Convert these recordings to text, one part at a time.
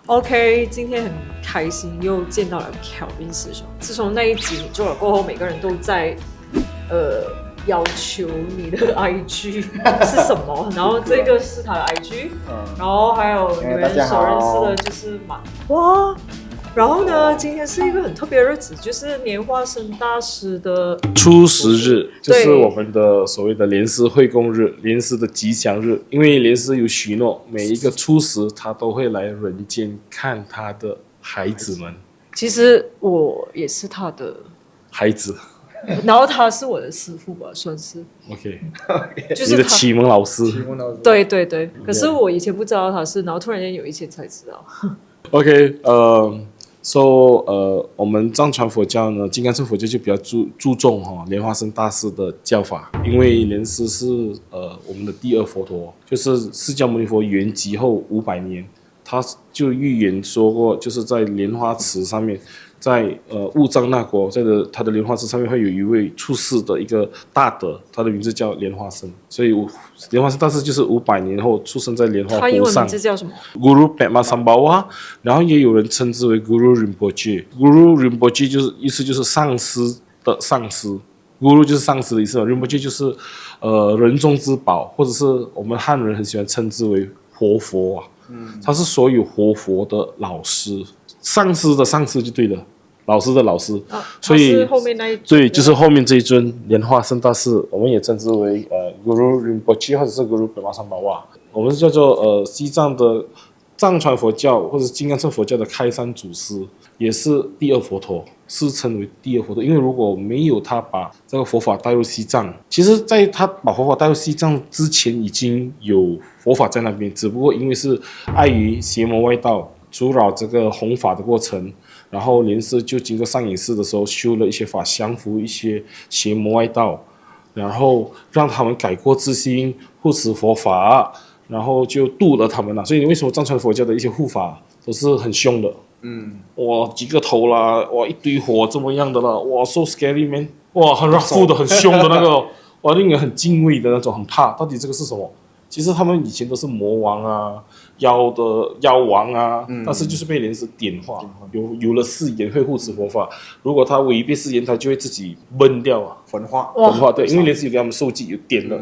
OK， 今天很开心又见到了 Kelvin 师兄。自从那一集你做了过后，每个人都在要求你的 IG 是什么，然后这个是他的 IG，然后还有你们所认识的就是哇。然后呢，今天是一个很特别的日子，就是莲花生大师的初十日，就是我们的所谓的莲师会供日，莲师的吉祥日。因为莲师有许诺，每一个初十他都会来人间看他的孩子们。其实我也是他的孩子，然后他是我的师傅吧，算是。OK， 就是你的启蒙老师。对对对，可是我以前不知道他是，然后突然间有一天才知道。OK，我们藏传佛教呢，金刚乘佛教就比较注重莲花生大师的教法，因为莲师是我们的第二佛陀，就是释迦牟尼佛圆寂后500年，他就预言说过，就是在莲花池上面，在雾藏那国，他的莲花池上面会有一位出世的一个大德，他的名字叫莲花生，所以莲花生大师就是500年后出生在莲花湖上。他英文名字叫什么 ？Guru Padmasambhava， 然后也有人称之为 Guru Rinpoche。Guru Rinpoche 就是意思就是上师的上师 ，Guru 就是上师的意思 ，Rinpoche 就是人中之宝，或者是我们汉人很喜欢称之为活佛啊。他是所有活佛的老师。上师的上师就对了，老师的老师，所以是后面那一尊对，就是后面这一尊莲花生大师，我们也称之为Guru Rinpoche 或者是 Guru Padmasambhava， 我们是叫做西藏的藏传佛教或者是金刚乘佛教的开山祖师，也是第二佛陀，世称为第二佛陀。因为如果没有他把这个佛法带入西藏，其实在他把佛法带入西藏之前，已经有佛法在那边，只不过因为是碍于邪魔外道阻扰这个弘法的过程，然后莲师就经过上引寺的时候修了一些法，降服一些邪魔外道，然后让他们改过自新，护持佛法，然后就度了他们了。所以为什么藏传佛教的一些护法都是很凶的？哇，几个头啦，哇，一堆火这么样的啦，哇 ，so scary man， 哇，很 rough 的，很凶的那个，哇，令人很敬畏的那种，很怕。到底这个是什么？其实他们以前都是魔王啊，妖王啊，但是就是被莲师点化，有了誓言会护持佛法。如果他违背誓言，他就会自己闷掉啊，焚化。对，因为莲师有给他们受记，有点了，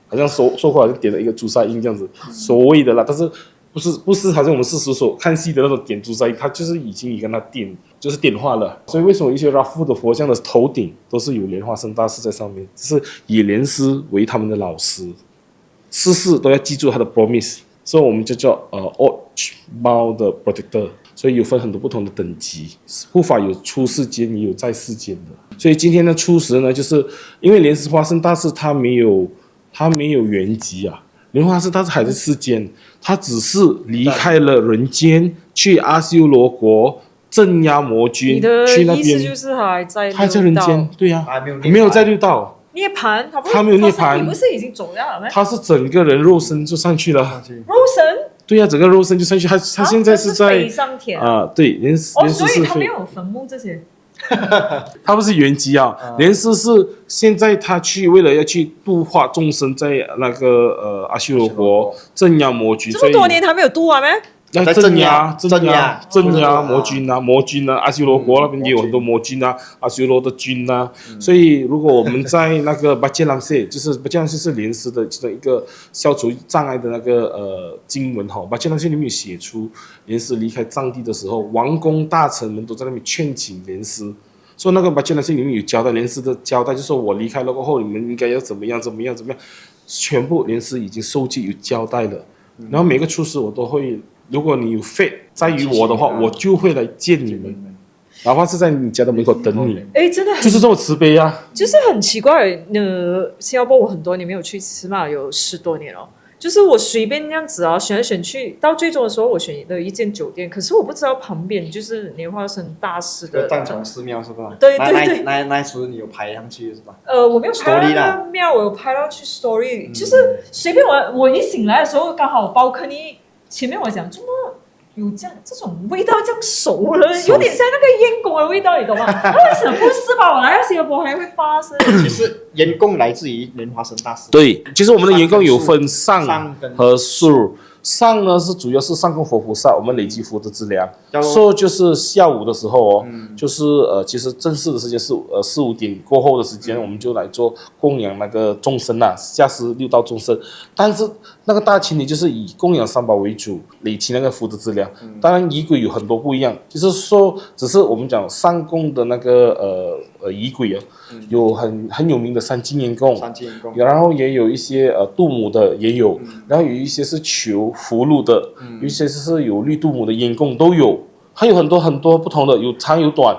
好像收回来就点了一个朱砂印这样子，所谓的啦，但是不是好像我们世俗所看戏的那种点朱砂印，他就是已经跟他点，就是点化了。所以为什么一些拉夫的佛像的头顶都是有莲花生大师在上面，就是以莲师为他们的老师。事事都要记住他的 promise， 所以我们就叫Orch 猫的 protector， 所以有分很多不同的等级，护法有出世间也有在世间的。所以今天的初十呢，就是因为莲师花生大师他没有圆寂啊，莲花生大师还在世间，他只是离开了人间，去阿修罗国镇压魔君，你的去那边。意思就是他还在人间，对呀，没有在六道。涅槃，他没有涅槃，你不是已经走掉了吗？他是整个人肉身就上去了，肉身？对呀，整个肉身就上去。他现在是在飞上天啊，对，莲师所以他没有坟墓这些。他不是圆寂啊，莲师是现在他为了要去度化众生，在那个阿修罗国镇压魔君。这么多年他没有度完吗？要镇压魔君啊，阿修罗国那边也有很多魔君啊，阿修罗的君啊。所以如果我们在那个巴杰兰塞，就是巴杰兰塞是莲师的其中一个消除障碍的那个经文哈，巴杰兰塞里面有写出莲师离开藏地的时候，王公大臣们都在那边劝请莲师。说那个巴杰兰塞里面有交代，莲师的交代，就说我离开了过后，你们应该要怎么样，全部莲师已经收记有交代了。然后每个初十我都会。如果你有 faith 在于我的话，我就会来见你们，哪怕是在你家的门口等你。真的就是这么慈悲啊！就是很奇怪，新加坡我很多年没有去吃嘛，有10多年了。就是我随便那样子啊，选来选去，到最终的时候，我选了一间酒店，可是我不知道旁边就是莲花生大师的藏传寺庙是吧？对，那时你有拍上去是吧？我没有拍到那个庙，我有拍到去 story，就是随便我一醒来的时候，刚好包客你。前面我讲怎么有这种味道这样熟了，有点像那个烟供的味道，你懂吗？为什么不是吧？我来到新加坡还会发生。其实烟供来自于莲花生大师。对，其实我们的烟供有分上和素，上呢是主要是上供佛菩萨，我们累积福德资粮。要说就是下午的时候哦，就是其实正式的时间是4、5点过后的时间，我们就来做供养那个众生啦，下施六道众生。但是那个大前提就是以供养三宝为主，累积那个福德资粮。当然仪轨有很多不一样，就是说只是我们讲上供的那个仪轨啊，有很有名的三金雁供，然后也有一些度母的也有，然后有一些是求福禄的，有一些是有绿度母的烟供都有，还有很多很多不同的，有长有短，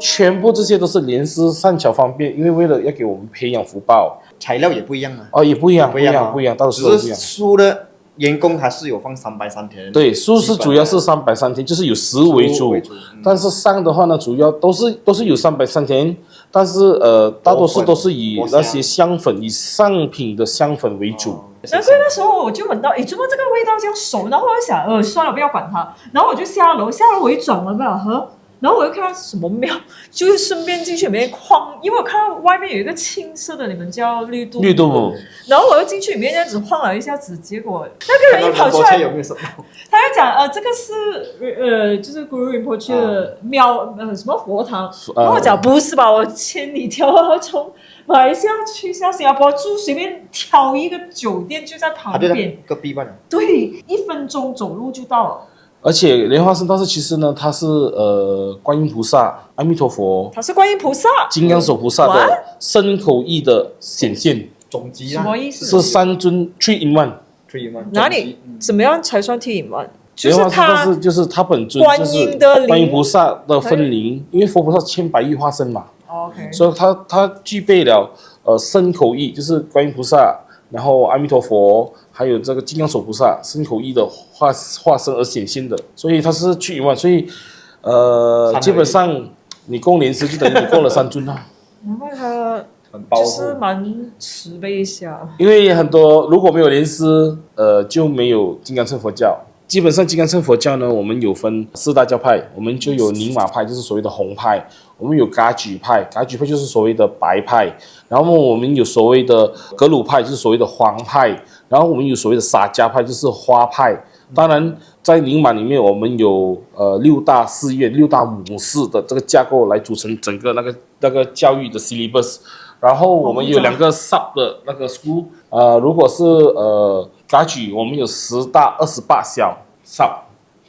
全部这些都是莲师善巧方便，因为为了要给我们培养福报，材料也不一样啊。也不一样，到时候不一只是样。书的员工还是有放330天。对，素是主要是330天，就是有食为主，但是上的话呢，主要都是有330天，但是大多数都是以那些香粉，以上品的香粉为主。所以那时候我就闻到，怎么这个味道这样熟？然后我就想，算了，不要管它。然后我就下楼我一转门吧，然后我又看到什么庙，就是顺便进去里面晃，因为我看到外面有一个青色的，你们叫绿度母，然后我又进去里面这样子晃了一下子，结果那个人一跑出来，有没有什么？他就讲这个是就是 Guru Rinpoche 的庙什么佛堂，然后我讲不是吧，我千里迢迢从马来西亚去下新加坡住，随便挑一个酒店就在旁边，隔壁吧。对，1分钟走路就到了。而且莲花生大师其实呢，他是观音菩萨、阿弥陀佛，他是观音菩萨、金刚手菩萨的身口意的显现，总集什么意思？是3尊 3 in 1。哪里？怎么样才算 3 in 1？莲花生大师就是他本尊就是观音菩萨的分灵，因为佛菩萨千百亿化身嘛。OK， 所以他具备了身口意，就是观音菩萨，然后阿弥陀佛，还有这个金刚手菩萨身口意的化身而显现的，所以他是去1万，所以基本上你供莲师就等于你供了3尊啊。难怪他就是蛮慈悲一下。因为很多如果没有莲师，就没有金刚乘佛教。基本上金刚乘佛教呢，我们有分4大教派，我们就有宁玛派，就是所谓的红派；我们有噶举派，噶举派就是所谓的白派；然后我们有所谓的格鲁派，就是所谓的黄派；然后我们有所谓的洒家派，就是花派。当然，在宁玛里面，我们有6大寺院、6大母寺的这个架构来组成整个那个教育的 syllabus。然后我们有2个 sub 的那个 school， 如果是噶举，我们有10大28小 sub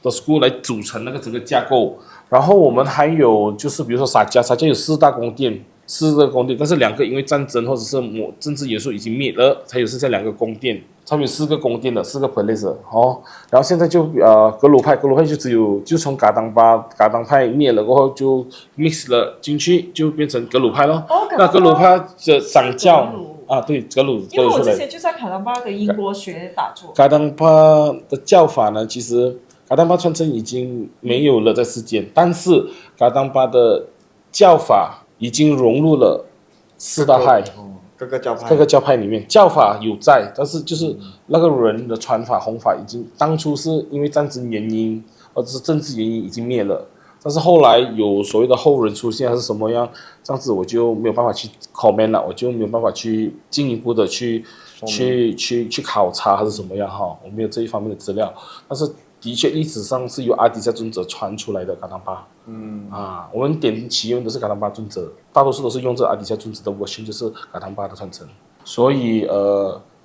的 school 来组成那个整个架构。然后我们还有就是比如说洒家有4大宫殿，但是2个因为战争或者是政治元素已经灭了，才有剩下2个宫殿。他们有4个宫殿的4个 palace 然后现在就格鲁派就从噶当派灭了过后就 mix 了进去，就变成格鲁派咯。那格鲁派的掌教对格鲁，因为我之前就在卡当巴的英国学打坐。噶当巴的教法呢，其实噶当巴传承已经没有了在世间，但是噶当巴的教法已经融入了4大派。各个教派里面教法有在，但是就是那个人的传法弘法已经当初是因为战争原因或者是政治原因已经灭了，但是后来有所谓的后人出现还是什么样，这样子我就没有办法去 comment 了，我就没有办法去进一步的去考察还是什么样我没有这一方面的资料，但是的确历史上是由阿底夏尊者传出来的噶当巴。我们点起源都是噶当巴尊者，大多数都是用这阿底夏尊者的version，就是噶当巴的传承，所以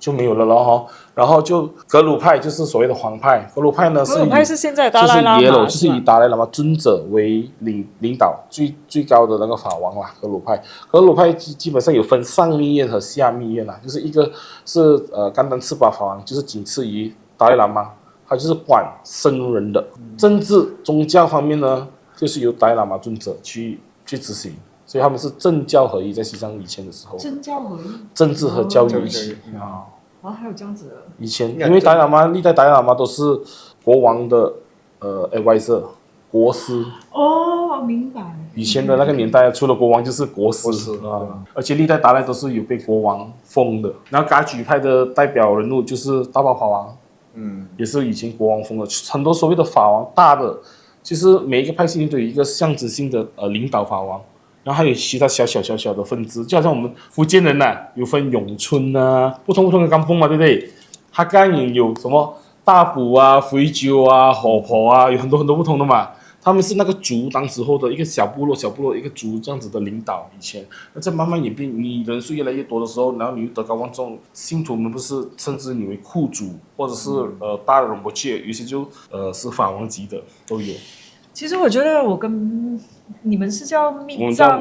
就没有了咯然后就格鲁派就是所谓的黄派，格鲁派呢是现在达赖喇嘛，就是以达赖喇嘛尊者为领导最高的那个法王啦。格鲁派基本上有分上密院和下密院啦，就是一个是甘丹赤巴法王，就是仅次于达赖喇嘛，他就是管僧人的。政治宗教方面呢，就是由达赖喇嘛尊者去执行，所以他们是政教合一，在西藏以前的时候，政教合一，政治和教育一起还有这样子的。以前因为达赖喇嘛历代达赖喇嘛都是国王的advisor 国师。明白。以前的那个年代，除了国王就是国师而且历代达赖都是有被国王封的。然后噶举派的代表人物就是大宝法王，也是以前国王封的。很多所谓的法王大的，其实每一个派系都有一个象征性的领导法王，然后还有其他小的分支，就好像我们福建人有分永春不同的甘榜嘛，对不对？哈干有什么大埔啊、非洲啊、河婆啊，有很多很多不同的嘛。他们是那个族当时候的一个小部落一个族这样子的领导。以前，那在慢慢演变，你人数越来越多的时候，然后你又德高望重，信徒们不是称之你为库主，或者是大的荣波切，有些是法王级的都有。其实我觉得我跟你们是叫我们叫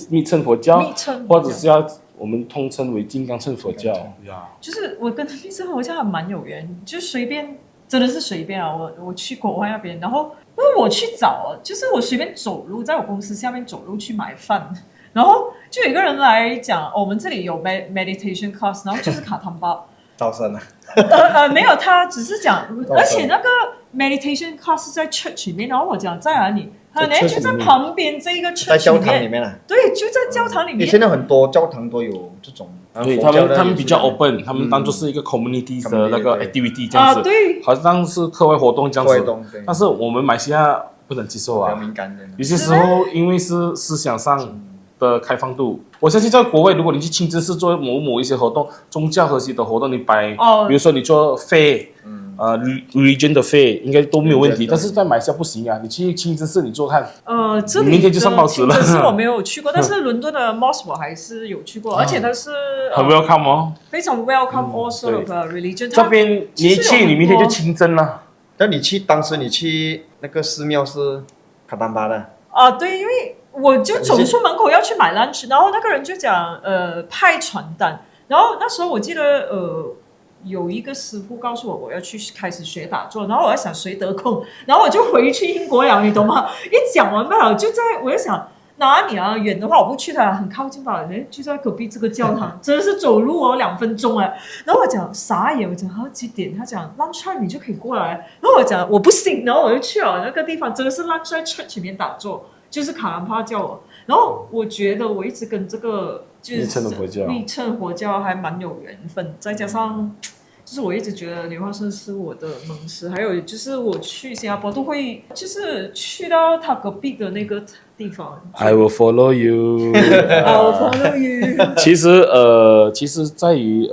密乘佛教，或者是我们通称为金刚乘佛教呀。就是我跟密乘佛教还蛮有缘，就随便，真的是随便啊。我去国外那边，然后因为我去找，就是我随便走路，在我公司下面走路去买饭，然后就有一个人来讲，我们这里有 meditation class， 然后就是卡坦巴。招生啊？没有，他只是讲，而且那个 meditation class 是在 church 里面，然后我讲在哪里？他就在旁边这一个 church 在教堂里面啊。对，就在教堂里面。现在很多教堂都有这种。对，他们比较 open， 他们当做是一个 community 的那个 activity 这样子，对，好像是课外活动这样子。但是我们马来西亚不能接受啊，比较敏感的。有些时候因为是思想上的开放度，我相信在国外，如果你去清真寺做某一些活动，宗教核心的活动，你摆，比如说你做religion 的费应该都没有问题，但是在马来西亚不行啊！你去清真寺你做看，这里明天就上报纸了。清真寺我没有去过，但是伦敦的 mosque 我还是有去过，而且它是很 welcome 哦，非常 welcome all sort of religion。这边你一去，你明天就清真了。但当时你去那个寺庙是卡丹巴的对，因为我就走出门口要去买 lunch， 然后那个人就讲派传单，然后那时候我记得有一个师傅告诉我要去开始学打坐，然后我在想谁得空，然后我就回去英国了，你懂吗？一讲完罢了，我就想哪里啊？远的话我不去它，很靠近吧？就在隔壁这个教堂，真的是走路2分钟哎。然后我讲傻眼，我讲几点？他讲 lunch time 你就可以过来，然后我讲我不信，然后我就去了那个地方，真的是 lunch time church 里面打坐，就是卡兰帕叫我，然后我觉得我一直跟这个就是密乘佛教还蛮有缘分，再加上就是我一直觉得莲花生是我的盟师，还有就是我去新加坡都会就是去到他隔壁的那个地方。I will follow you. I will follow you. 其实在于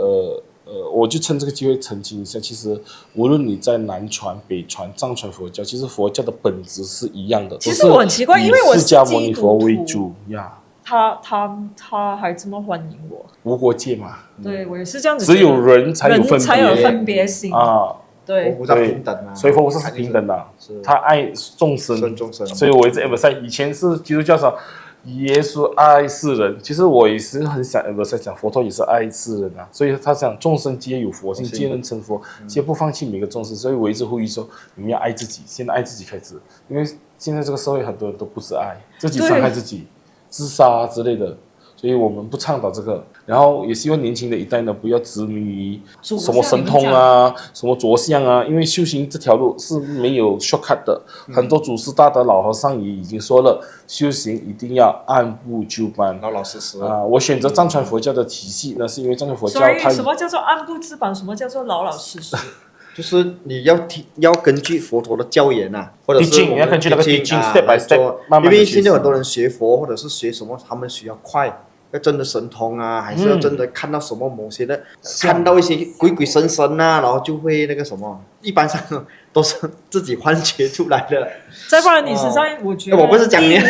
我就趁这个机会澄清一下，其实无论你在南传、北传、藏传佛教，其实佛教的本质是一样的。其实我很奇怪，因为我是释迦牟尼佛为主呀。他还这么欢迎我，无国界嘛。对，我也是这样子。只有人才有分别心啊。对，佛菩萨平等啊，所以佛菩萨是平等的，他爱众生，所以我一直 emphasize， 以前是基督教上耶稣爱世人，其实我也是很想 emphasize 讲佛陀也是爱世人啊，所以他讲众生皆有佛性，皆能成佛，皆不放弃每个众生，所以我一直呼吁说，你们要爱自己，先爱自己开始，因为现在这个社会很多人都不是爱，自己伤害自己，自杀之类的。所以我们不倡导这个，然后也希望年轻的一代呢，不要执迷于什么神通啊、什么着相啊，因为修行这条路是没有 shortcut 的。很多祖师大德老和尚也已经说了，修行一定要按部就班，老老实实啊。我选择藏传佛教的体系呢，是因为藏传佛教它什么叫做按部就班，什么叫做老老实实？就是你要根据佛陀的教言啊，或者是你要根据那个经 step by step 慢慢因为现在很多人学佛或者是学什么，他们需要快。要真的神通啊，还是要真的看到什么某些的，看到一些鬼神啊，然后就会那个什么，一般上都是自己幻觉出来的。再不然你实在，我觉得我不是讲你没有，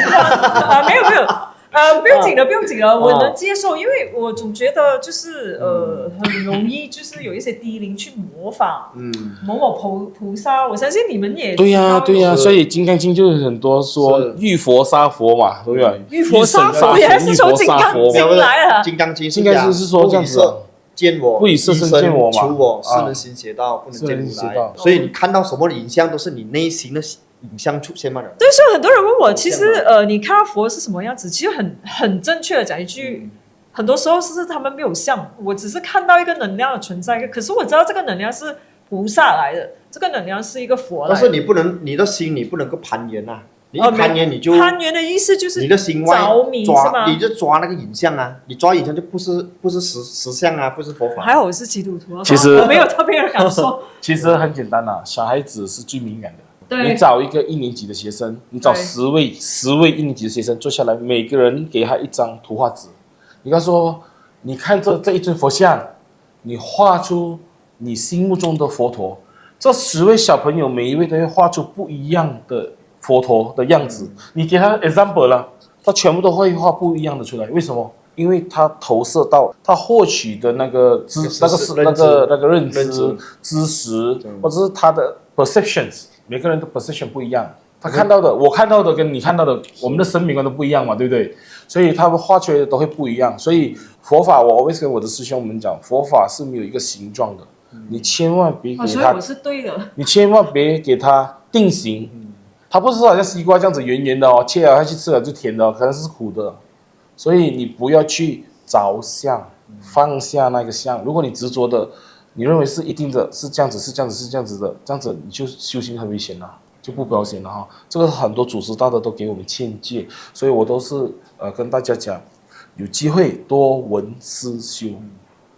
不用紧了，我能接受，因为我总觉得就是很容易就是有一些低龄去模仿某菩萨，我相信你们也对呀，所以《金刚经》就有很多说遇佛杀佛嘛，对不对？遇佛杀佛也是从《金刚经》来的，《金刚经》是说这样子，见我，不以色身见我嘛，求我是能行邪道，不能见如来。所以你看到什么影像，都是你内心的影像出现嘛的。对，所以很多人问我，其实你看到佛是什么样子？其实很正确的讲一句，很多时候是他们没有像，我只是看到一个能量的存在，可是我知道这个能量是菩萨来的，这个能量是一个佛来的。但是你的心你不能够攀援啊。你一攀援你就攀援的意思就是你的心外着迷是吗？你就抓那个影像啊，你抓影像就不是实相啊，不是佛法。还好我是基督徒，其实我没有特别的感受。其实很简单啦，小孩子是最敏感的。对，你找一个1年级的学生，你找10位1年级的学生坐下来，每个人给他一张图画纸，你跟他说，你看这一尊佛像，你画出你心目中的佛陀。这10位小朋友每一位都会画出不一样的佛陀的样子。你给他 example 了，他全部都会画不一样的出来。为什么？因为他投射到他获取的那个认知、知识，或者是他的 perceptions， 每个人的 perception 不一样。他看到的，我看到的跟你看到的，我们的生命观都不一样嘛，对不对？所以他们画出来的都会不一样。所以佛法，我会跟我的师兄们讲，佛法是没有一个形状的，你千万别给他，所以我是对的。你千万别给他定型，它不是好像西瓜这样子圆圆的哦，切了下去吃了就甜的哦，可能是苦的。所以你不要去着相，放下那个相。如果你执着的，你认为是一定的，是这样子，是这样子，是这样子的，这样子你就修行很危险了，就不保险了哈。这个很多祖师大德都给我们劝诫，所以我都是跟大家讲，有机会多闻思修，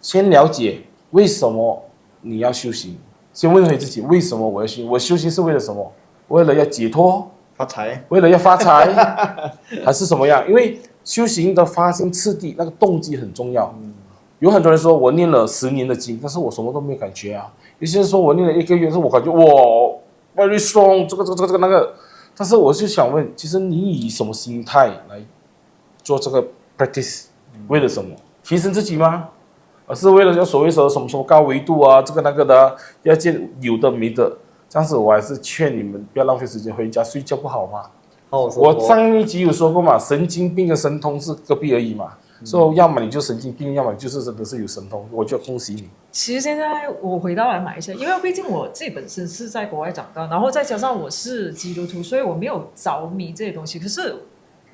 先了解为什么你要修行，先问回自己为什么我要修，我修行是为了什么？为了要解脱、发财，为了要发财，还是什么样？因为修行的发心次第，那个动机很重要。有很多人说我念了10年的经，但是我什么都没有感觉啊。有些人说我念了1个月，但是我感觉哇 very strong， 这个那个。但是我就想问，其实你以什么心态来做这个 practice？ 为了什么？提升自己吗？而是为了要所谓的什么高维度啊，这个那个的啊，要见有的没的。这样子我还是劝你们不要浪费时间，回家睡觉不好吗？我上一集有说过嘛，神经病跟神通是隔壁而已嘛。所以要么你就神经病，要么就是真的是有神通，我就恭喜你。其实现在我回到来马来西亚，因为毕竟我自己本身是在国外长大，然后再加上我是基督徒，所以我没有着迷这些东西。可是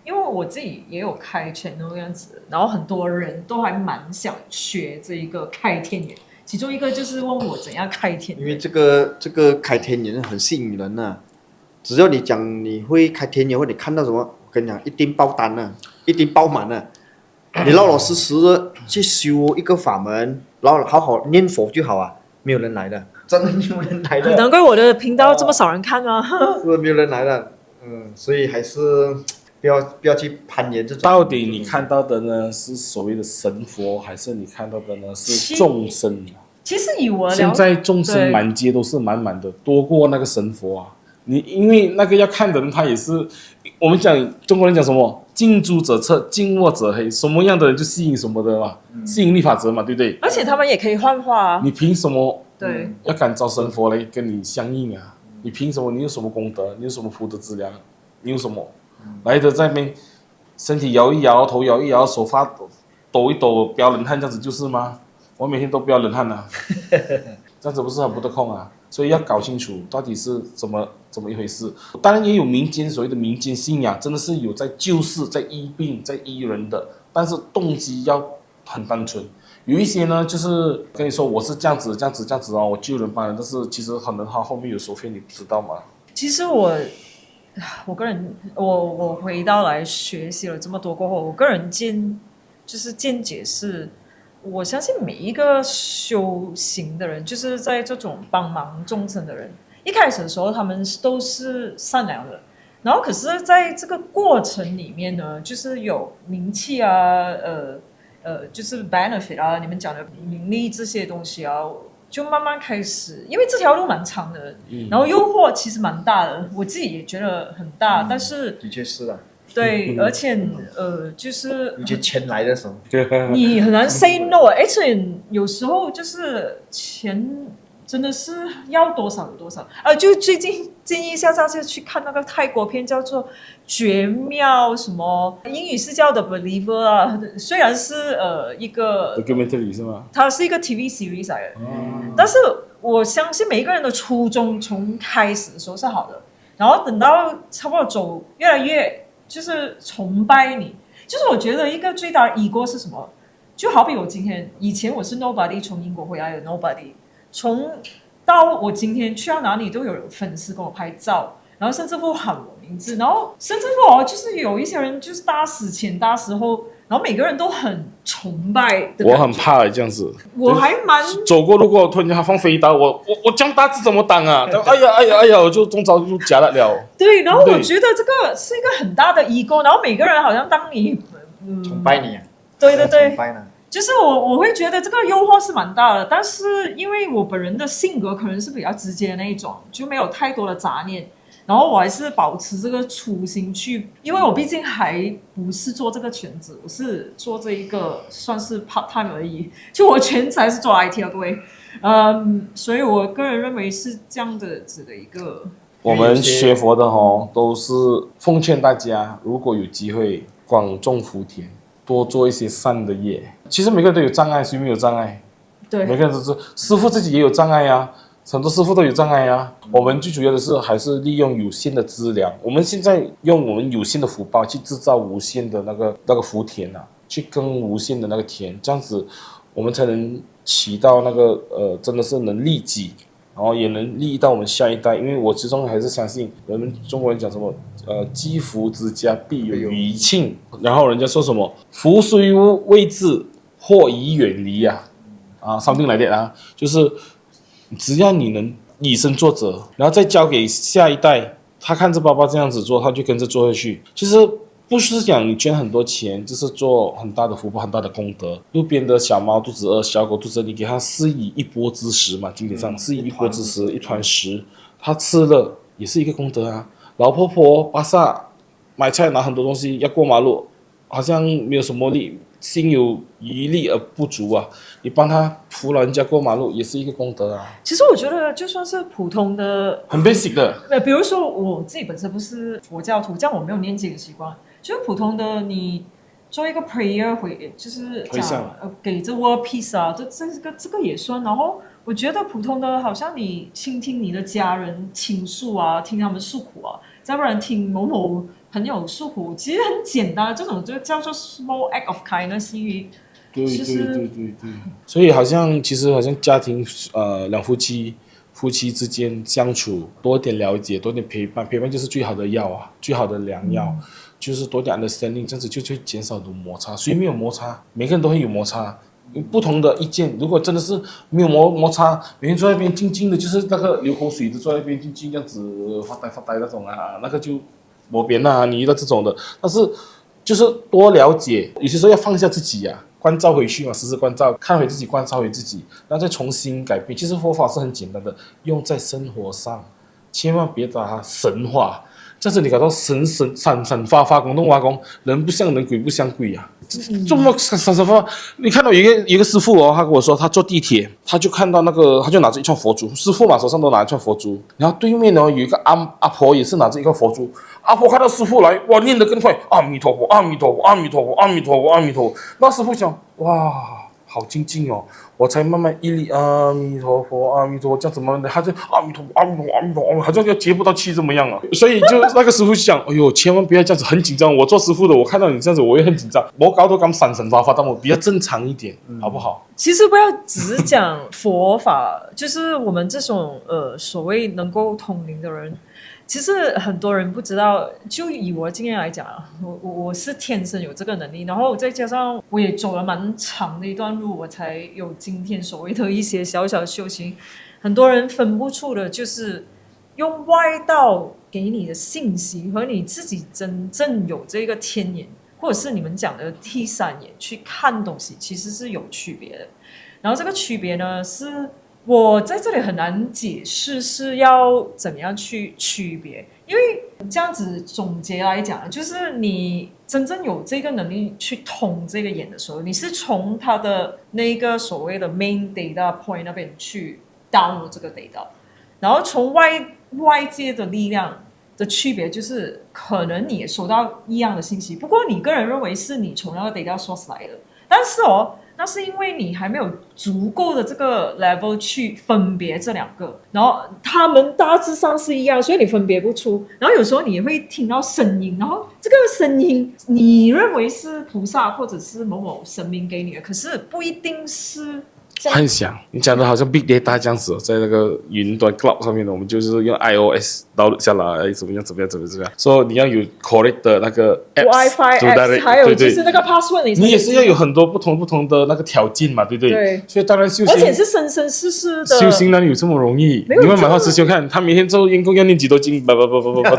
因为我自己也有开 channel 这样子，然后很多人都还蛮想学这一个开天眼。其中一个就是问我怎样开天眼，因为这个开天眼很吸引人呐、只要你讲你会开天眼，或者你看到什么，我跟你讲，一定爆单了，一定爆满了。你老老实实的去修一个法门，然后好好念佛就好啊，没有人来的，真的没有人来的。难怪我的频道这么少人看啊！是没有人来的，所以还是不要去攀岩这种。到底你看到的呢是所谓的神佛，还是你看到的呢是众生？其实以我现在众生满街都是满满的，多过那个神佛啊！你因为那个要看的人，他也是我们讲中国人讲什么近朱者赤，近墨者黑，什么样的人就吸引什么的嘛，吸引力法则嘛，对不对？而且他们也可以幻化啊！你凭什么对要感召神佛来跟你相应啊？你凭什么？你有什么功德？你有什么福德资粮？你有什么来的在那边身体摇一摇，头摇一摇，手发抖一抖，飙冷汗，这样子就是吗？我每天都飙冷汗啊，这样子不是很不得空啊？所以要搞清楚到底是怎么一回事。当然也有民间所谓的民间信仰，真的是有在救世、在医病、在医人的，但是动机要很单纯。有一些呢，就是跟你说我是这样子哦，我救人帮人，但是其实可能他后面有收费，你不知道吗？其实我个人，我回到来学习了这么多过后，我个人见解是。我相信每一个修行的人，就是在这种帮忙众生的人，一开始的时候他们都是善良的，然后可是在这个过程里面呢，就是有名气啊，就是 benefit 啊，你们讲的名利这些东西啊，就慢慢开始，因为这条路蛮长的，然后诱惑其实蛮大的，我自己也觉得很大，但是的确是啊。对，而且就是你就钱来的时候，你很难 say no， 而且有时候就是钱真的是要多少有多少。就最近建议一下大家去看那个泰国片，叫做《绝妙》，什么英语是叫 The Believer 啊，虽然是一个 documentary 是吗？它是一个 TV series 来的，但是我相信每一个人的初衷从开始的时候是好的，然后等到差不多走越来越。就是崇拜你，就是我觉得一个最大的 ego 是什么？就好比我以前我是 nobody， 从英国回来的 nobody， 从到我今天去到哪里都有粉丝跟我拍照，然后甚至乎喊我名字，然后甚至乎就是有一些人就是大死前大死后，然后每个人都很崇拜的。我很怕这样子，我还蛮走过路过，突然间他放飞刀，我这样大字怎么挡啊？哎呀，我就中招就夹了了。对，然后我觉得这个是一个很大的 ego， 然后每个人好像当你崇拜你啊，对，崇拜呢，就是我会觉得这个诱惑是蛮大的，但是因为我本人的性格可能是比较直接的那一种，就没有太多的杂念。然后我还是保持这个初心去，因为我毕竟还不是做这个全职，我是做这一个算是 part time 而已。就我全职还是做 IT 啊，各位。所以我个人认为是这样的子的一个。我们学佛的都是奉劝大家，如果有机会广种福田，多做一些善的业。其实每个人都有障碍，谁没有障碍？对，每个人都是，师父自己也有障碍呀。很多师傅都有障碍啊，我们最主要的是还是利用有限的资粮。我们现在用我们有限的福报去制造无限的那个福田啊，去耕无限的那个田，这样子我们才能起到那个真的是能利己，然后也能利益到我们下一代。因为我始终还是相信我们中国人讲什么积福之家必有余庆，然后人家说什么福虽未至，祸已远离啊，something like that啊，就是。只要你能以身作则，然后再交给下一代，他看着爸爸这样子做，他就跟着做下去。其实不是讲你捐很多钱，就是做很大的福报、很大的功德。路边的小猫肚子饿，小狗肚子饿，你给它施以一钵之食嘛，经典上施以一钵之食，一团食，它吃了也是一个功德啊。老婆婆巴萨买菜拿很多东西要过马路，好像没有什么力。心有余力而不足啊，你帮他扶老人家过马路也是一个功德啊。其实我觉得就算是普通的很 basic 的，比如说我自己本身不是佛教徒，这样我没有念经的习惯，就是普通的你做一个 prayer 就是讲给这 world peace 啊，这个也算。然后我觉得普通的好像你倾听你的家人倾诉啊，听他们诉苦啊，再不然听某某朋友诉苦，其实很简单，这种就叫做 small act of kindness。对，所以其实好像家庭两夫妻之间相处多点了解，多点陪伴就是最好的药啊，最好的良药，就是多点 understanding， 这样子就会减少的摩擦。谁没有摩擦？每个人都会有摩擦。不同的意见，如果真的是没有摩擦，每天坐在那边静静的，就是那个流口水的坐在那边静静这样子发呆那种啊，那个就没边啊，你遇到这种的，但是就是多了解，有些时候要放下自己啊，关照回去嘛，时时关照，看回自己，关照回自己，然后再重新改变。其实佛法是很简单的，用在生活上，千万别把它神化。这样子你搞到神发广东话讲，人不像人，鬼不像鬼啊！这么神发，你看到有一个师傅他跟我说，他坐地铁，他就看到他就拿着一串佛珠，师傅嘛手上都拿一串佛珠，然后对面有一个阿婆也是拿着一个佛珠，阿婆看到师傅来，哇，念得更快，阿弥陀佛，阿弥陀佛，阿弥陀佛，阿弥陀佛，阿弥陀佛。那师傅讲，哇，好精进哦，我才慢慢一粒阿弥陀佛，阿弥陀佛，这样子慢慢的，他就阿弥陀佛，阿弥陀佛，阿弥陀佛，好像要接不到气这么样啊。所以就那个师傅讲，哎呦，千万不要这样子，很紧张。我做师傅的，我看到你这样子，我也很紧张。我搞到咁神发，但我比较正常一点，好不好？其实不要只讲佛法，就是我们这种所谓能够通灵的人。其实很多人不知道，就以我的经验来讲，我是天生有这个能力，然后再加上我也走了蛮长的一段路，我才有今天所谓的一些小小的修行。很多人分不出的就是用外道给你的信息和你自己真正有这个天眼，或者是你们讲的第三眼去看东西，其实是有区别的。然后这个区别呢是。我在这里很难解释是要怎么样去区别，因为这样子总结来讲，就是你真正有这个能力去通这个眼的时候，你是从它的那个所谓的 main data point 那边去 download 这个 data， 然后从外界的力量的区别就是，可能你也收到一样的信息，不过你个人认为是你从那个 data source 来的，但是那是因为你还没有足够的这个 level 去分别这两个，然后他们大致上是一样，所以你分别不出。然后有时候你也会听到声音，然后这个声音你认为是菩萨或者是某某神明给你的，可是不一定是。幻想，你讲的好像 big data 这样子，在那个云端 cloud 上面呢，我们就是用 iOS download 下来，怎么样，说你要有 correct 的那个 apps，Wi-Fi apps， 还有就是那个 password， 你也是要有很多不同的那个条件嘛，对不对？对。所以当然修行，而且是生生世世的。修行哪里有这么容易？你问马浩师兄看，他每天做员工要念几多经，不，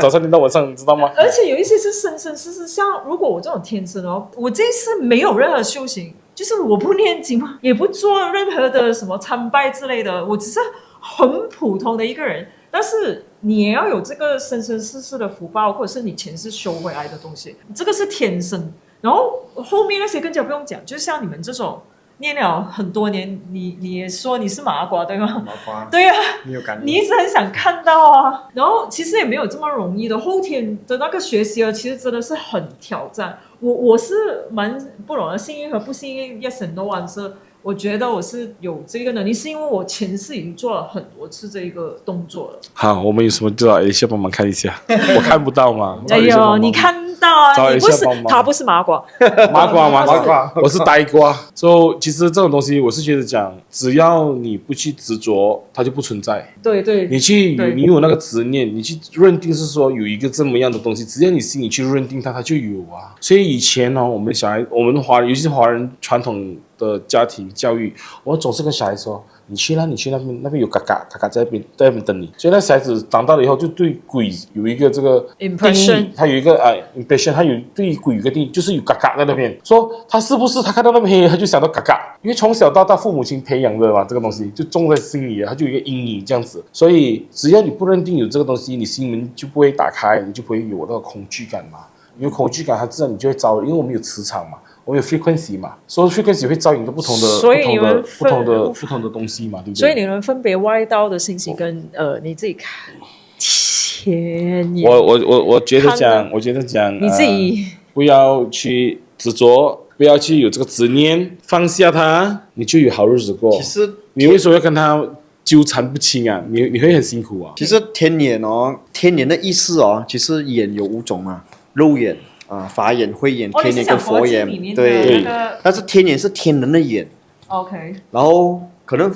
早上念到晚上，你知道吗？而且有一些是生生世世，像如果我这种天生我这一次没有任何修行。就是我不念经，也不做任何的什么参拜之类的，我只是很普通的一个人。但是你也要有这个生生世世的福报，或者是你前世修回来的东西，这个是天生。然后后面那些更加不用讲，就像你们这种念了很多年，你也说你是麻瓜对吗？麻瓜，对呀、没有感觉。你一直很想看到啊。然后其实也没有这么容易的，后天的那个学习其实真的是很挑战。我是蛮不懂得幸运和不幸运 ，yes and no answer。我觉得我是有这个能力，是因为我前世已经做了很多次这个动作了。好，我们有什么就找 Alicia 帮忙看一下，我看不到嘛。哎呦，你看到啊，找你不 Alicia 是帮忙他不是麻瓜，麻瓜，麻瓜我是呆瓜。所以其实这种东西，我是觉得讲，只要你不去执着，它就不存在。对对，对你有那个执念，你去认定是说有一个这么样的东西，只要你心里去认定它，它就有啊。所以以前我们小孩，我们华人，尤其是华人传统的家庭教育，我总是跟小孩说，你去那边，那边有嘎嘎在那边等你。所以那小孩子长大了以后，就对鬼有一个这个定 Impression 义，他有一个impression， 他有对鬼有一个定义，就是有嘎嘎在那边。说他是不是他看到那边黑，他就想到嘎嘎，因为从小到大父母亲培养的嘛，这个东西就种在心里，他就有一个阴影这样子。所以只要你不认定有这个东西，你心门就不会打开，你就不会有那个恐惧感嘛。有恐惧感，它自然你就会招，因为我们有磁场嘛，我们有 frequency 嘛，所以 frequency 会招引到不同的、所以你们不同的东西嘛，对不对？所以你们分别外道的信息跟你自己看，天眼，我觉得讲，你自己不要去执着，不要去有这个执念，放下它，你就有好日子过。其实你为什么要跟他纠缠不清啊？你会很辛苦啊。其实天眼天眼的意思其实眼有5种嘛，肉眼啊、法眼、慧眼、天眼跟佛眼，对。但是天眼是天人的眼 ，OK，然后可能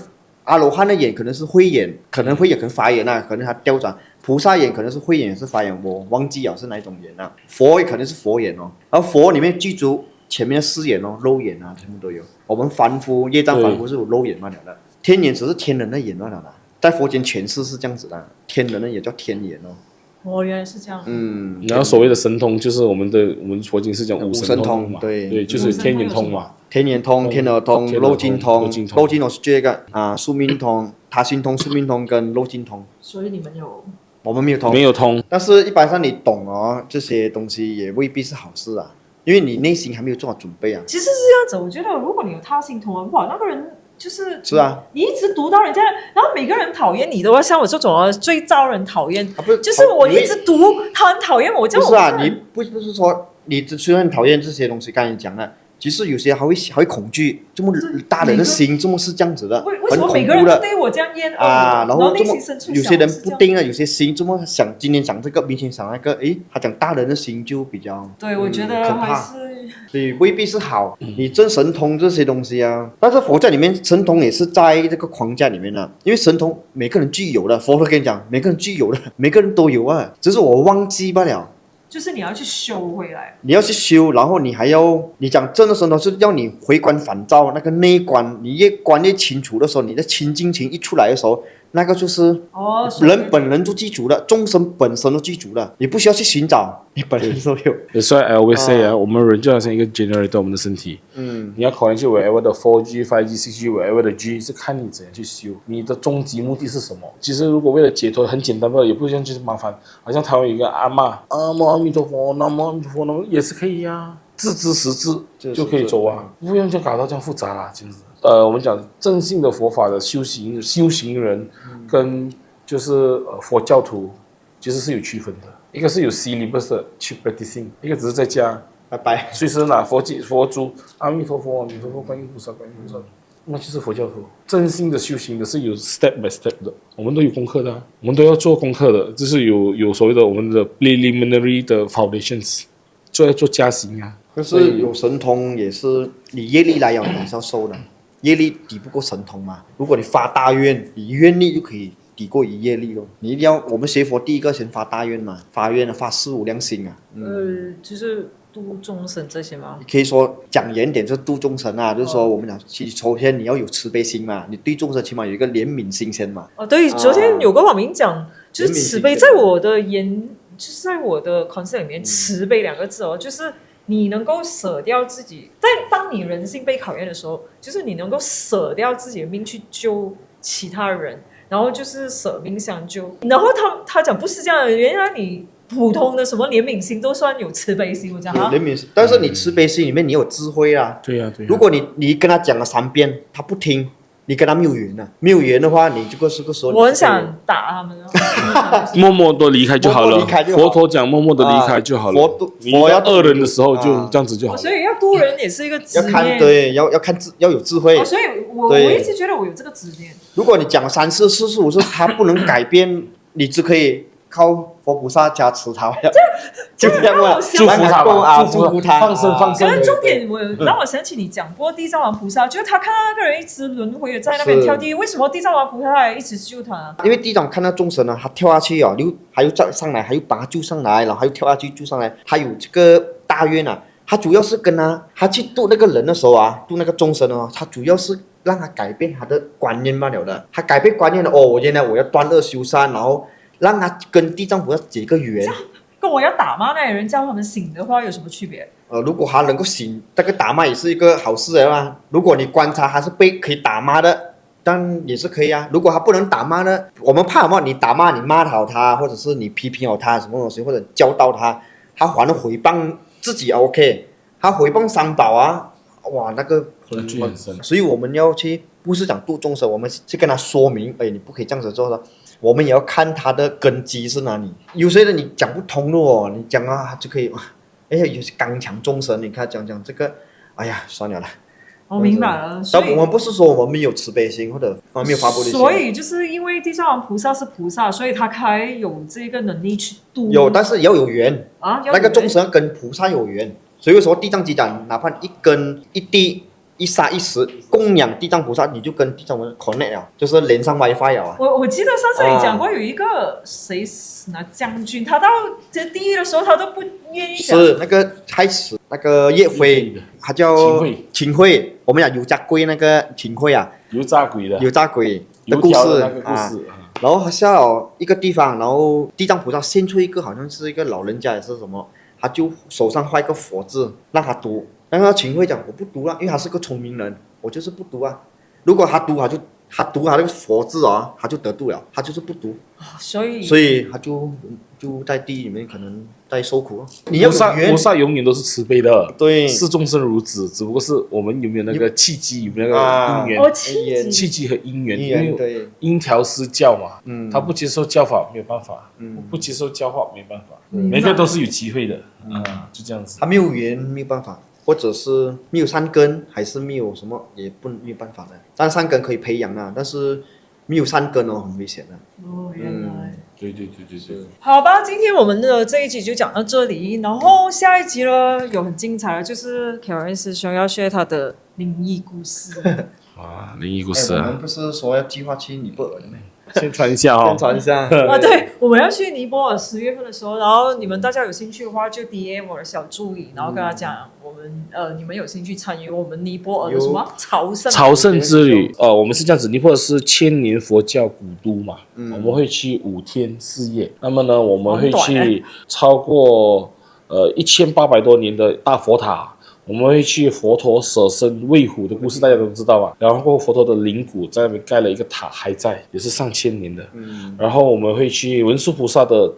阿罗汉的眼可能是慧眼，可能慧眼跟法眼可能它调转。菩萨眼可能是慧眼，也是法眼，我忘记了是哪一种眼佛也可能是佛眼然后佛里面记住前面的4眼肉眼全部都有。我们凡夫业障凡夫是有肉眼罢了的，天眼只是天人的眼罢了的，在佛经诠释是这样子的，天人的眼叫天眼原来是这样。然后所谓的神通，就是我们佛经是讲五神通嘛，对，就是天眼通嘛，天眼通、天耳通、肉尽通。肉尽通是这个宿命通、他心通、宿命通跟肉尽通。所以你们有？我们没有通，没有通。但是一般上你懂这些东西也未必是好事因为你内心还没有做好准备其实是这样子，我觉得如果你有他心通哇，那个人就是你一直读到人家，然后每个人讨厌你的话，像我这种最招人讨厌，就是我一直读，他很讨厌我，这样不是你不是说你虽然讨厌这些东西，刚才讲了。其实有些还会恐惧，这么大人的心，这么是这样子的，为什么每个人都对我这样厌恶然后内心深处有些人不定有些心这么想，今天讲这个，明天想那个，他讲大人的心就比较对，我觉得还是所以未必是好。你真神通这些东西但是佛教里面神通也是在这个框架里面因为神通每个人具有的，佛陀跟你讲，每个人具有的，每个人都有只是我忘记罢了。就是你要去修回来，你要去修，然后你还要你讲真的神通是要你回光返照，那个内观你越观越清楚的时候，你的清净情一出来的时候，那个就是人本人就记住了，众生本身都记住了，你不需要去寻找，你本身都有。所以 I always say 我们人就好像一个 generator， 我们的身体，你要考虑去 wherever 的 4G、5G、6G wherever 的 G 是看你怎样去修，你的终极目的是什么？其实如果为了解脱，很简单的，也不像就是麻烦，好像台湾有一个阿嬷，阿弥陀佛，南无阿弥陀佛，那么也是可以自知识字就可以走不用就搞到这样复杂啦，其实。我们讲正信的佛法的修行人，跟就是佛教徒，其实是有区分的。一个是有 syllabus 去 practicing， 一个只是在家拜拜，随时拿佛珠，阿弥陀佛，阿弥陀佛，观音菩萨，观音菩萨，那就是佛教徒。正信的修行的是有 step by step 的，我们都有功课的我们都要做功课的，就是有所谓的我们的 preliminary 的 foundations， 做加行可是有神通也是你业力来了，你是要受的。业力抵不过神通嘛？如果你发大愿，你愿力就可以抵过于业力你一定要，我们学佛第一个先发大愿嘛，发愿发4、5量心就是度众生这些吗？你可以说讲严点就是度众生就是说我们讲，首先你要有慈悲心嘛，你对众生起码有一个怜悯心先嘛。对，昨天有个网民讲，就是慈悲，在我的就是在我的 concept 里面，慈悲2个字就是你能够舍掉自己，当你人性被考验的时候，就是你能够舍掉自己的命去救其他人，然后就是舍命相救。然后他讲不是这样的，原来你普通的什么怜悯心都算有慈悲心，我讲怜悯心，但是你慈悲心里面你有智慧啊。对呀、对呀、如果你跟他讲了3遍，他不听，你跟他没有缘了，没有缘的话，你这个时候我很想打他们啊。默默的离开就好了。默默离开就好佛陀讲默默的离开就好了。你佛要恶人的时候就这样子就好了。所以要渡人也是一个执要看念。对，要看要有智慧。所以我对一直觉得我有这个执念。如果你讲3次、4次、5次，他不能改变，你只可以靠佛菩萨加持他，就这样了，祝福他吧，祝福他，放生放生。可是重点让我想起你讲过地藏王菩萨，就是他看到那个人一直轮回在那边跳地狱，为什么地藏王菩萨还一直救他？因为地藏看到众生呢，他跳下去哦，还有再上来，还有把他救上来，然后还有跳下去救上来，他有这个大愿啊。他主要是跟他去度那个人的时候啊，度那个众生哦，他主要是让他改变他的观念罢了的。他改变观念了哦，原来我要断恶修善，然后让他跟地藏菩萨结个缘。跟我要打骂那些人叫他们醒的话有什么区别？如果他能够醒，这个打骂也是一个好事的嘛。如果你观察他是可以打骂的，但也是可以啊。如果他不能打骂呢，我们怕什么？你打骂，你骂好他，或者是你批评好他什么东西，或者教导他，他还了诽谤自己 OK， 他诽谤三宝啊，哇，那个很深。所以我们要去，不是讲度众生，我们去跟他说明，哎，你不可以这样子做的。我们也要看他的根基是哪里。有些人你讲不通的哦，你讲啊就可以，哎呀，有些刚强众生，你看讲这个，哎呀，算了啦。我明白了，但我们不是说我们没有慈悲心或者没有发菩提心。所以就是因为地藏王菩萨是菩萨，所以他才有这个能力去度。有，但是也要有缘啊，那个众生跟菩萨有缘。所以说地藏经讲，哪怕一根一滴一沙一石供养地藏菩萨，你就跟地藏菩萨 connect 了，就是连上 WiFi 了啊。我记得上次你讲过有一个谁将军，他到这地狱的时候他都不愿意讲。是那个开始那个叶飞，他叫秦桧，我们讲油炸鬼那个秦桧啊，油炸鬼的故事啊。然后他下了一个地方，然后地藏菩萨现出一个好像是一个老人家还是什么，他就手上画一个佛字让他读。然后秦桧讲我不读了，因为他是个聪明人，我就是不读啊。如果他读他读他那个佛字啊，他就得度了，他就是不读，所以他就在地狱里面可能在受苦。菩萨永远都是慈悲的，对，视众生如子，只不过是我们有没有那个契机，有没有那个因缘，契机和因缘，因为因条施教嘛，他不接受教法没有办法，不接受教化没办法，每个都是有机会的，就这样子。他没有缘没有办法。或者是没有善根，还是没有什么，也没有办法的。但善根可以培养啊，但是没有善根哦，很危险的。哦，原来。对。好吧，今天我们的这一集就讲到这里，然后下一集呢有很精彩的，就是凯文师兄要share他的灵异故事。哇，灵异故事啊！我们不是说要计划去尼泊尔的吗？宣传一下哦，宣传一下啊！对，我们要去尼泊尔10月份的时候，然后你们大家有兴趣的话，就 DM 我的小助理，然后跟他讲，我们你们有兴趣参与我们尼泊尔的什么朝圣之旅。我们是这样子，尼泊尔是千年佛教古都嘛，我们会去5天4夜。那么呢，我们会去超过1800多年的大佛塔。我们会去佛陀舍身喂虎的故事，大家都知道吧？然后佛陀的灵骨在那边盖了一个塔，还在，也是上千年的。然后我们会去文殊菩萨的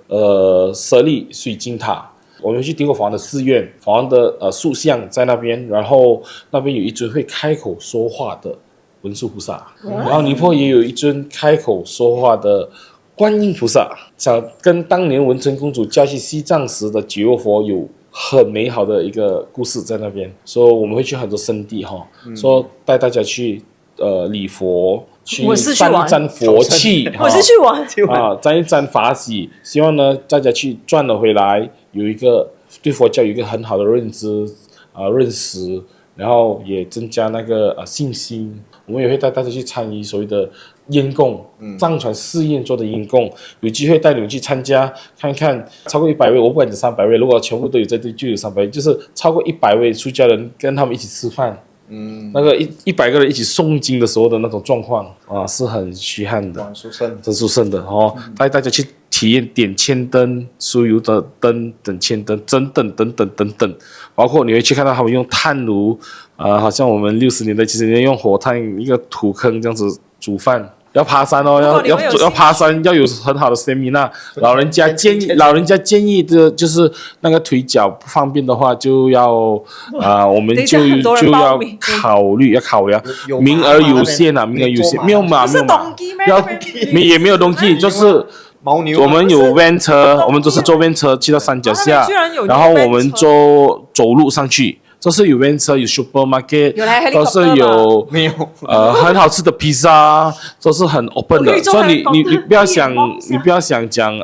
舍利水晶塔，我们会去丁国法王的寺院，法王的塑像在那边，然后那边有一尊会开口说话的文殊菩萨，然后尼泊尔也有一尊开口说话的观音菩萨，想跟当年文成公主嫁去西藏时的觉罗佛有很美好的一个故事在那边，所以我们会去很多圣地哈，说带大家去礼佛，去沾一沾佛气，我是去玩啊，沾一沾法喜，希望呢大家去赚了回来，有一个对佛教有一个很好的认知认识，然后也增加那个信心。我们也会带大家去参与所谓的烟供，藏传寺院做的烟供，有机会带你们去参加看看，超过100位，我不管你300位，如果全部都有在这就有300位，就是超过100位出家人跟他们一起吃饭，那个100个人一起诵经的时候的那种状况啊，是很虚撼的，很殊胜的哦，带大家去体验点千灯、酥油的灯等千灯等，包括你会去看到他们用炭炉，好像我们60年代、70年代用火炭一个土坑这样子煮饭。要爬山哦，如果你们有兴趣要爬山，要有很好的 stamina。老人家建议的就是那个腿脚不方便的话，就要我们等一下就很多人要报名考量，有名额有限啊，名额有限，没有马，不是没有马，东基咩？要也没有东西，就是牦牛我们有 van 车，不是我们都是坐 van 车去到山脚哦那下边居然有，然后 van 我们车走路上去。这是有 van 车，有 supermarket，有来都是 helicopter 有没有很好吃的披萨，都是很 open 的，我可以做所以你 helicopter 不要想可以梦想你不要想讲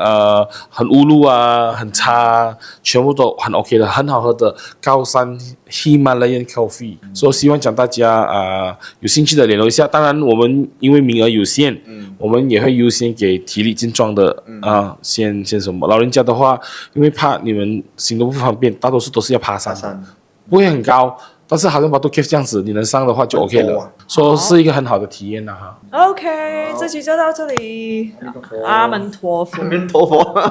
很污路啊，很差，全部都很 OK 的，很好喝的高山 Himalayan coffee。所以希望讲大家有兴趣的联络一下，当然我们因为名额有限，我们也会优先给体力健壮的先什么。老人家的话，因为怕你们行动不方便，大多数都是要爬山的。爬山，不会很高，但是好像Batu Cave 这样子，你能上的话就 OK 了很多啊，说是一个很好的体验了哈。 OK，这期就到这里，阿门陀佛。阿弥陀佛。